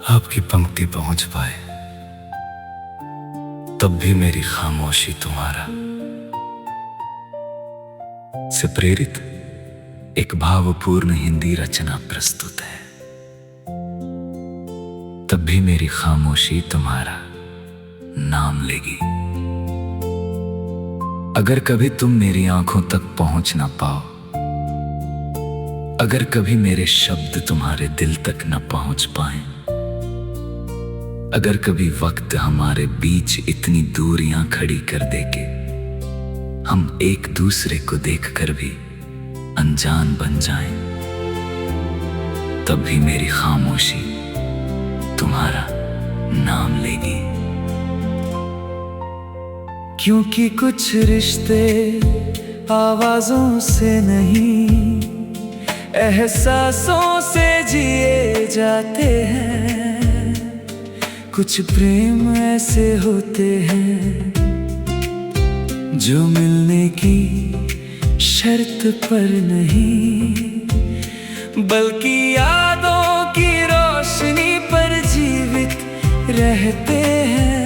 आपकी पंक्ति पहुंच पाए, तब भी मेरी खामोशी तुम्हारा से प्रेरित एक भावपूर्ण हिंदी रचना प्रस्तुत है। तब भी मेरी खामोशी तुम्हारा नाम लेगी। अगर कभी तुम मेरी आंखों तक पहुंच ना पाओ, अगर कभी मेरे शब्द तुम्हारे दिल तक न पहुंच पाए, अगर कभी वक्त हमारे बीच इतनी दूरियां खड़ी कर दे के हम एक दूसरे को देखकर भी अनजान बन जाएं, तब भी मेरी खामोशी तुम्हारा नाम लेगी। क्योंकि कुछ रिश्ते आवाजों से नहीं, एहसासों से जिए जाते हैं। कुछ प्रेम ऐसे होते हैं जो मिलने की शर्त पर नहीं, बल्कि यादों की रोशनी पर जीवित रहते हैं।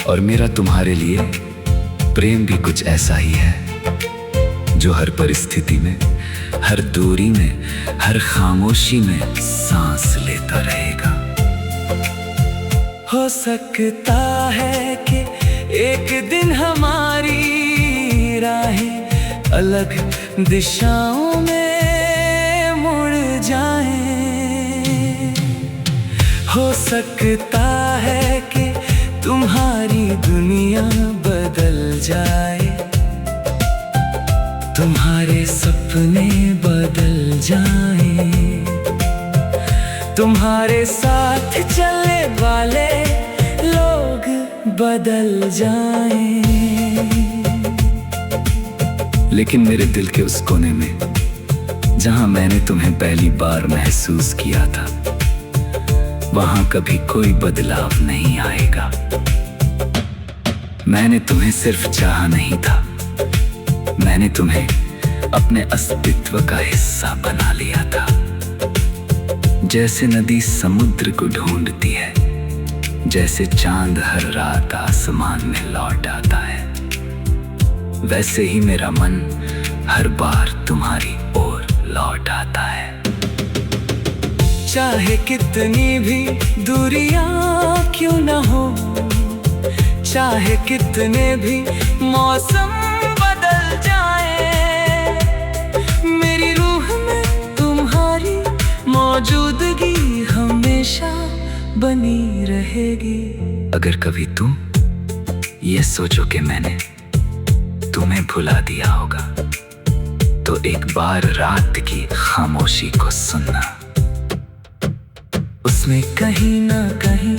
और मेरा तुम्हारे लिए प्रेम भी कुछ ऐसा ही है, जो हर परिस्थिति में, हर दूरी में, हर खामोशी में सांस लेता रहेगा। हो सकता है कि एक दिन हमारी राहें अलग दिशाओं में मुड़ जाएं। हो सकता है कि तुम्हारी दुनिया बदल जाए, तुम्हारे सपने बदल जाएं, तुम्हारे साथ चलने वाले लोग बदल जाएं। लेकिन मेरे दिल के उस कोने में जहां मैंने तुम्हें पहली बार महसूस किया था, वहां कभी कोई बदलाव नहीं आएगा। मैंने तुम्हें सिर्फ चाहा नहीं था, मैंने तुम्हें अपने अस्तित्व का हिस्सा बना लिया था। जैसे नदी समुद्र को ढूंढती है, जैसे चांद हर रात आसमान में लौट आता है, वैसे ही मेरा मन हर बार तुम्हारी ओर लौट आता है। चाहे कितनी भी दूरियां क्यों न हो, चाहे कितने भी मौसम बदल जाए, मेरी रूह में तुम्हारी मौजूदगी हमेशा बनी रहेगी। अगर कभी तुम ये सोचो कि मैंने तुम्हें भुला दिया होगा, तो एक बार रात की खामोशी को सुनना। उसमें कहीं ना कहीं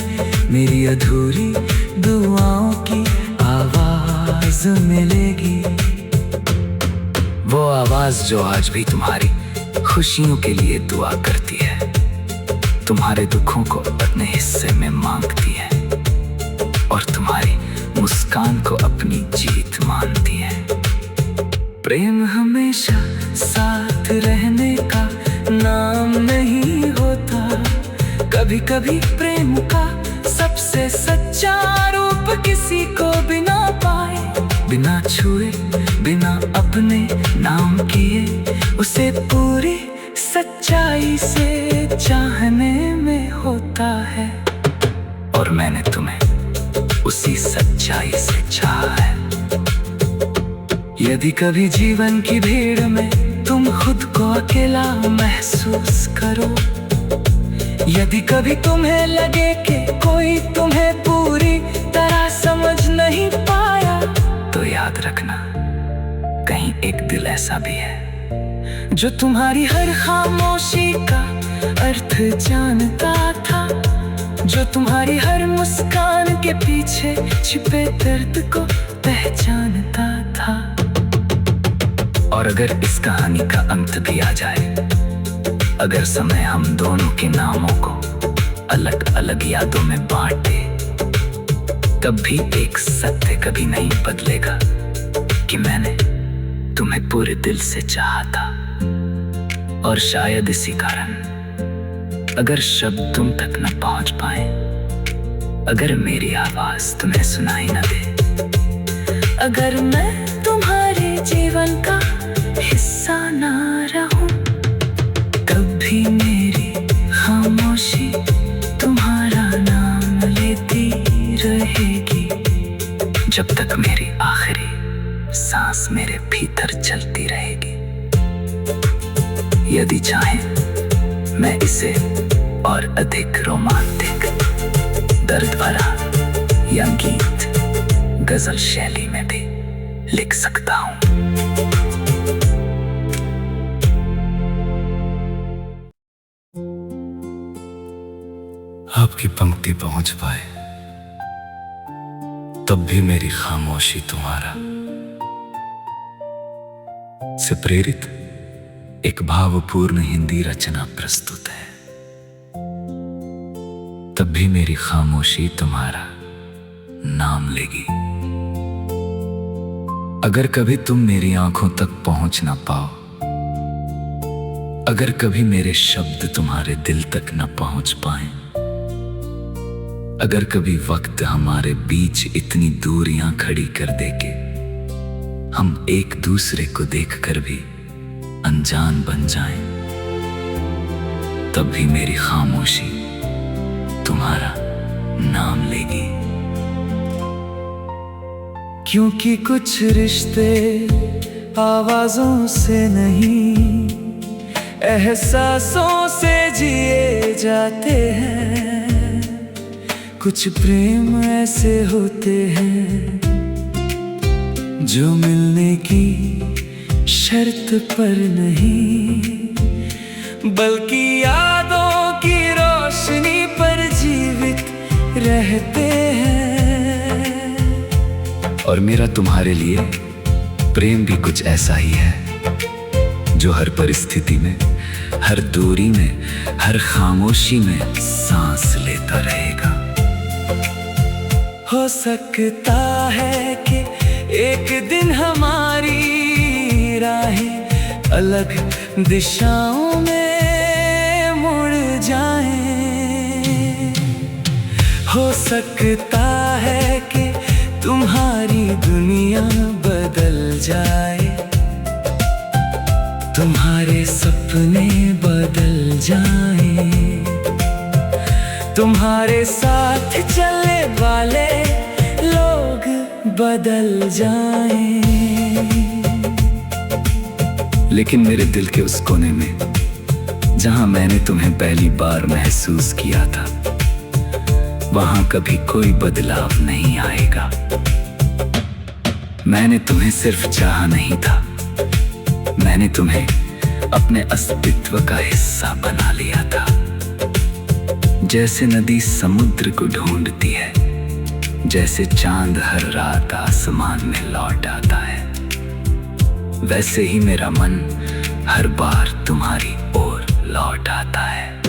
मेरी अधूरी दुआओं की आवाज मिलेगी। वो आवाज जो आज भी तुम्हारी खुशियों के लिए दुआ करती है, तुम्हारे दुखों को अपने हिस्से में मांगती है, और तुम्हारी मुस्कान को अपनी जीत मानती है। प्रेम हमेशा साथ रहने का नाम नहीं होता। कभी कभी प्रेम का सबसे सच्चा रूप किसी को बिना पाए, बिना छुए, बिना अपने नाम किए, उसे पूरी सच्चाई से चाहने में होता है। और मैंने तुम्हें उसी सच्चाई से चाहा है। यदि कभी जीवन की भीड़ में तुम खुद को अकेला महसूस करो, यदि कभी तुम्हें लगे कि कोई तुम्हें पूरी तरह समझ नहीं पाया, तो याद रखना, कहीं एक दिल ऐसा भी है जो तुम्हारी हर खामोशी का अर्थ जानता था, जो तुम्हारी हर मुस्कान के पीछे छिपे दर्द को पहचानता था। और अगर इस कहानी का अंत भी आ जाए, अगर समय हम दोनों के नामों को अलग अलग यादों में बांट दे, तब भी एक सत्य कभी नहीं बदलेगा कि मैंने तुम्हें पूरे दिल से चाहा था। और शायद इसी कारण अगर शब्द तुम तक न पहुंच पाए, अगर मेरी आवाज तुम्हें सुनाई न दे, अगर मैं तुम्हारे जीवन का हिस्सा ना रहूं, कभी मेरी खामोशी तुम्हारा नाम लेती रहेगी, जब तक मेरी आखिरी सांस मेरे भीतर चलती रहेगी। यदि चाहे मैं इसे और अधिक रोमांटिक, दर्द भरा या गीत गजल शैली में भी लिख सकता हूँ। आपकी पंक्ति पहुंच पाए तब भी मेरी खामोशी तुम्हारा से प्रेरित एक भावपूर्ण हिंदी रचना प्रस्तुत है। तब भी मेरी खामोशी तुम्हारा नाम लेगी। अगर कभी तुम मेरी आंखों तक पहुंच ना पाओ, अगर कभी मेरे शब्द तुम्हारे दिल तक न पहुंच पाए, अगर कभी वक्त हमारे बीच इतनी दूरियां खड़ी कर दे के हम एक दूसरे को देखकर भी अनजान बन जाएं, तब भी मेरी खामोशी तुम्हारा नाम लेगी। क्योंकि कुछ रिश्ते आवाजों से नहीं, एहसासों से जिए जाते हैं। कुछ प्रेम ऐसे होते हैं जो मिलने की शर्त पर नहीं, बल्कि यादों की रोशनी पर जीवित रहते हैं। और मेरा तुम्हारे लिए प्रेम भी कुछ ऐसा ही है, जो हर परिस्थिति में, हर दूरी में, हर खामोशी में सांस लेता रहेगा। हो सकता है कि एक दिन हमारी राहें अलग दिशाओं में मुड़ जाएं। हो सकता है कि तुम्हारी दुनिया बदल जाए, तुम्हारे सपने बदल जाएं, तुम्हारे साथ चलने वाले लोग बदल जाएं। लेकिन मेरे दिल के उस कोने में जहां मैंने तुम्हें पहली बार महसूस किया था, वहां कभी कोई बदलाव नहीं आएगा। मैंने तुम्हें सिर्फ चाहा नहीं था, मैंने तुम्हें अपने अस्तित्व का हिस्सा बना लिया था। जैसे नदी समुद्र को ढूंढती है, जैसे चांद हर रात आसमान में लौट आता है, वैसे ही मेरा मन हर बार तुम्हारी ओर लौट आता है।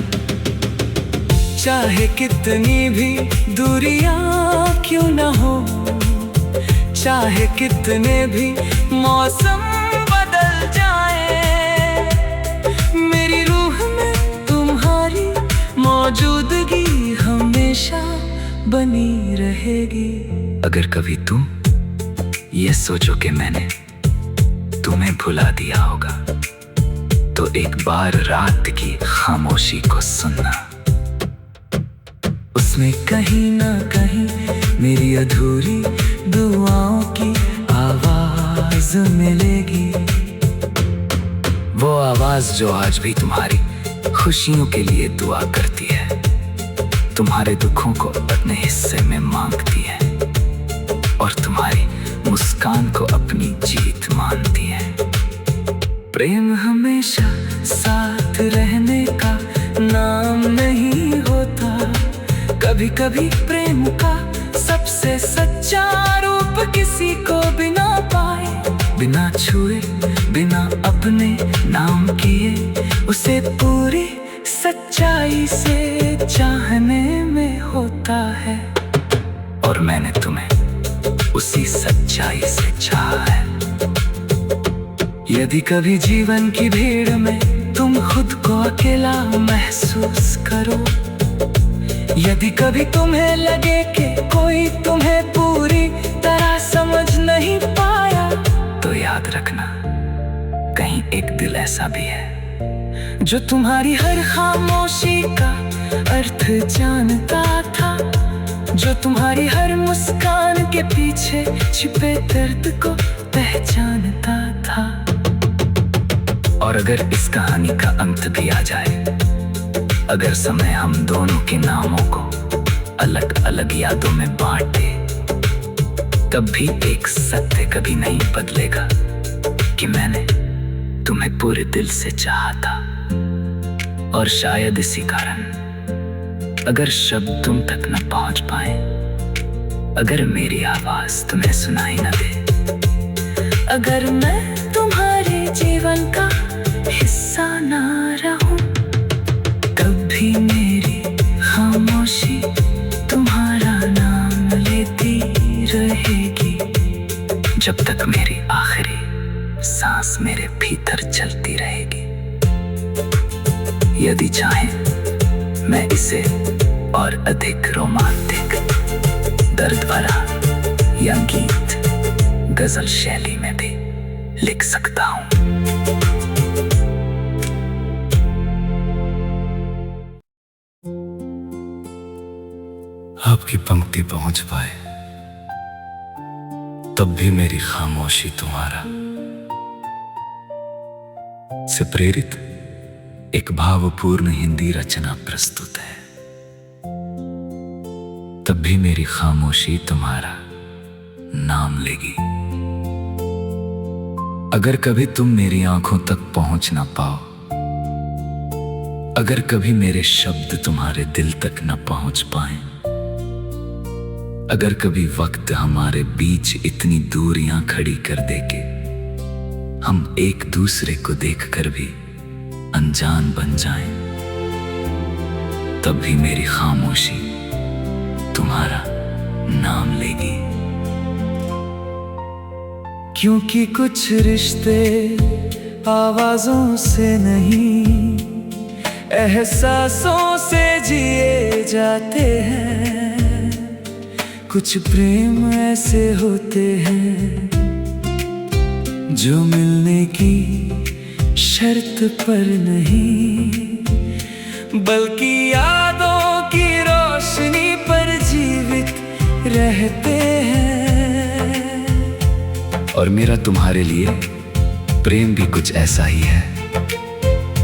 चाहे कितनी भी दूरियां क्यों न हो, चाहे कितने भी मौसम बदल जाए, मेरी रूह में तुम्हारी मौजूदगी हमेशा बनी रहेगी। अगर कभी तुम ये सोचो कि मैंने तुम्हें भुला दिया होगा, तो एक बार रात की खामोशी को सुनना। उसमें कहीं ना कहीं मेरी अधूरी दुआओं की आवाज मिलेगी। वो आवाज जो आज भी तुम्हारी खुशियों के लिए दुआ करती है, तुम्हारे दुखों को अपने हिस्से में मांगती है, और तुम्हारी मुस्कान को अपनी जीत मानती है। प्रेम हमेशा साथ रहने का नाम नहीं होता, कभी कभी प्रेम का सबसे सच्चा रूप किसी को बिना पाए, बिना छुए, बिना अपने नाम किए, उसे पूरी सच्चाई से चाहने में होता है। और मैंने तुम्हें उसी सच्चाई से चाहा है। यदि कभी जीवन की भीड़ में तुम खुद को अकेला महसूस करो। यदि कभी तुम्हें लगे कि कोई तुम्हें पूरी तरह समझ नहीं पाया, तो याद रखना, कहीं एक दिल ऐसा भी है जो तुम्हारी हर खामोशी का अर्थ जानता था, जो तुम्हारी हर मुस्कान के पीछे छिपे दर्द को पहचानता था। और अगर इस कहानी का अंत भी आ जाए, अगर समय हम दोनों के नामों को अलग अलग यादों में बांट दे, तब भी एक सत्य कभी नहीं बदलेगा कि मैंने तुम्हें पूरे दिल से चाहा था। और शायद इसी कारण, अगर शब्द तुम तक न पहुंच पाए, अगर मेरी आवाज तुम्हें सुनाई न दे, अगर मैं तुम्हारे जीवन का हिस्सा ना रहूं, कभी मेरी खामोशी तुम्हारा नाम लेती रहेगी, जब तक मेरी आखिरी सांस मेरे भीतर चलती रहेगी। यदि चाहे मैं इसे और अधिक रोमांटिक, दर्द भरा या गीत गजल शैली में भी लिख सकता हूँ। आपकी पंक्ति पहुंच पाए, तब भी मेरी खामोशी तुम्हारा से प्रेरित एक भावपूर्ण हिंदी रचना प्रस्तुत है। तब भी मेरी खामोशी तुम्हारा नाम लेगी। अगर कभी तुम मेरी आंखों तक पहुंच ना पाओ, अगर कभी मेरे शब्द तुम्हारे दिल तक न पहुंच पाए, अगर कभी वक्त हमारे बीच इतनी दूरियां खड़ी कर दे के हम एक दूसरे को देखकर भी अनजान बन जाएं, तब भी मेरी खामोशी तुम्हारा नाम लेगी। क्योंकि कुछ रिश्ते आवाजों से नहीं, एहसासों से जिए जाते हैं। कुछ प्रेम ऐसे होते हैं जो मिलने की शर्त पर नहीं, बल्कि यादों की रोशनी पर जीवित रहते हैं। और मेरा तुम्हारे लिए प्रेम भी कुछ ऐसा ही है,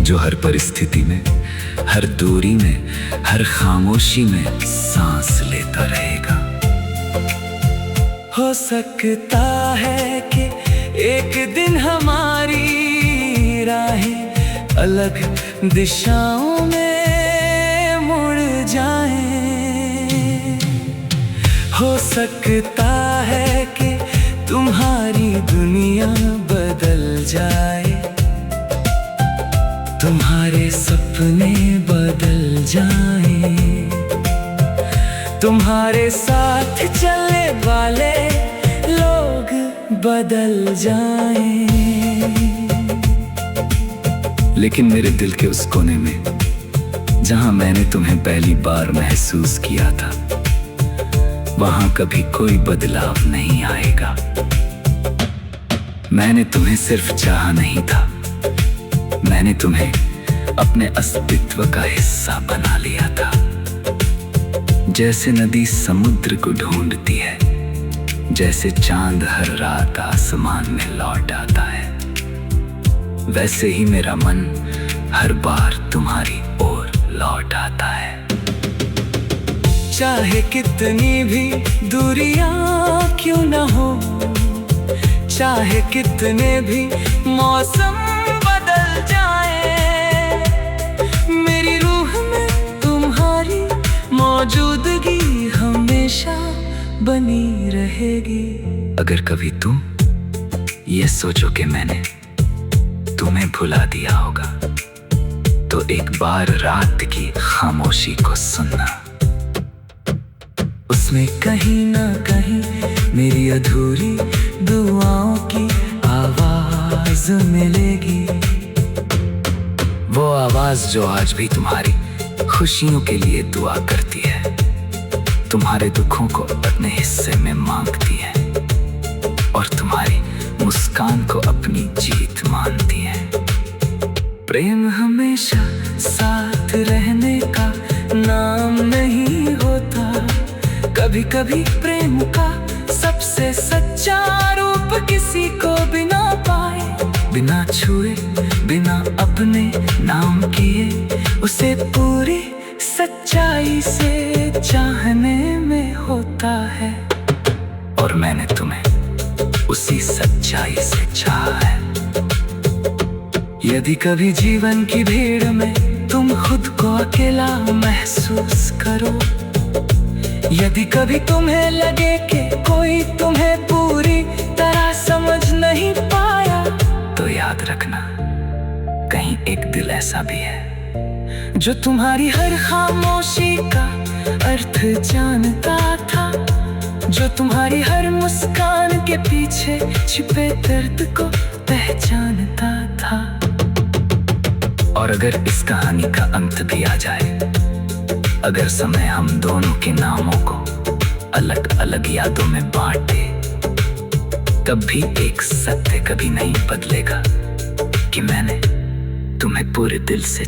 जो हर परिस्थिति में, हर दूरी में, हर खामोशी में सांस लेता रहेगा। हो सकता है कि एक दिन हमारी राहें अलग दिशाओं में मुड़ जाएं। हो सकता है कि तुम्हारी दुनिया बदल जाए, तुम्हारे सपने बदल जाएं, तुम्हारे साथ चलने वाले लोग बदल जाएं। लेकिन मेरे दिल के उस कोने में, जहां मैंने तुम्हें पहली बार महसूस किया था, वहां कभी कोई बदलाव नहीं आएगा। मैंने तुम्हें सिर्फ चाहा नहीं था, मैंने तुम्हें अपने अस्तित्व का हिस्सा बना लिया था। जैसे नदी समुद्र को ढूंढती है, जैसे चांद हर रात आसमान में लौट आता है, वैसे ही मेरा मन हर बार तुम्हारी ओर लौट आता है। चाहे कितनी भी दूरियां क्यों न हो, चाहे कितने भी मौसम बदल जाए, मेरी रूह में तुम्हारी मौजूदगी हमेशा बनी रहेगी। अगर कभी तुम ये सोचो कि मैंने तुम्हें भुला दिया होगा, तो एक बार रात की खामोशी को सुनना। उसमें कहीं ना कहीं मेरी अधूरी दुआओं की आवाज मिलेगी। वो आवाज जो आज भी तुम्हारी खुशियों के लिए दुआ करती है, तुम्हारे दुखों को अपने हिस्से में मांगती है और तुम्हारी मुस्कान को अपनी जीत मानती है। प्रेम हमेशा साथ रहने का नाम नहीं होता, कभी कभी प्रेम का सबसे सच्चा रूप किसी को बिना पाए, बिना छुए, बिना अपने नाम किए, उसे पूरी सच्चाई से चाहने में होता है। और मैंने तुम्हें उसी सच्चाई से चाहा है। यदि कभी जीवन की भीड़ में तुम खुद को अकेला महसूस करो, यदि कभी तुम्हें लगे कि कोई तुम्हें पूरी तरह समझ नहीं पाया, तो याद रखना कहीं एक दिल ऐसा भी है जो तुम्हारी हर खामोशी का अर्थ जानता था, जो तुम्हारी हर मुस्कान के पीछे छिपे दर्द को पहचानता था। और अगर इस कहानी का अंत भी आ जाए, अगर समय हम दोनों के नामों को अलग अलग यादों में बांटे, तब भी एक सत्य कभी नहीं बदलेगा कि मैंने तुम्हें पूरे दिल से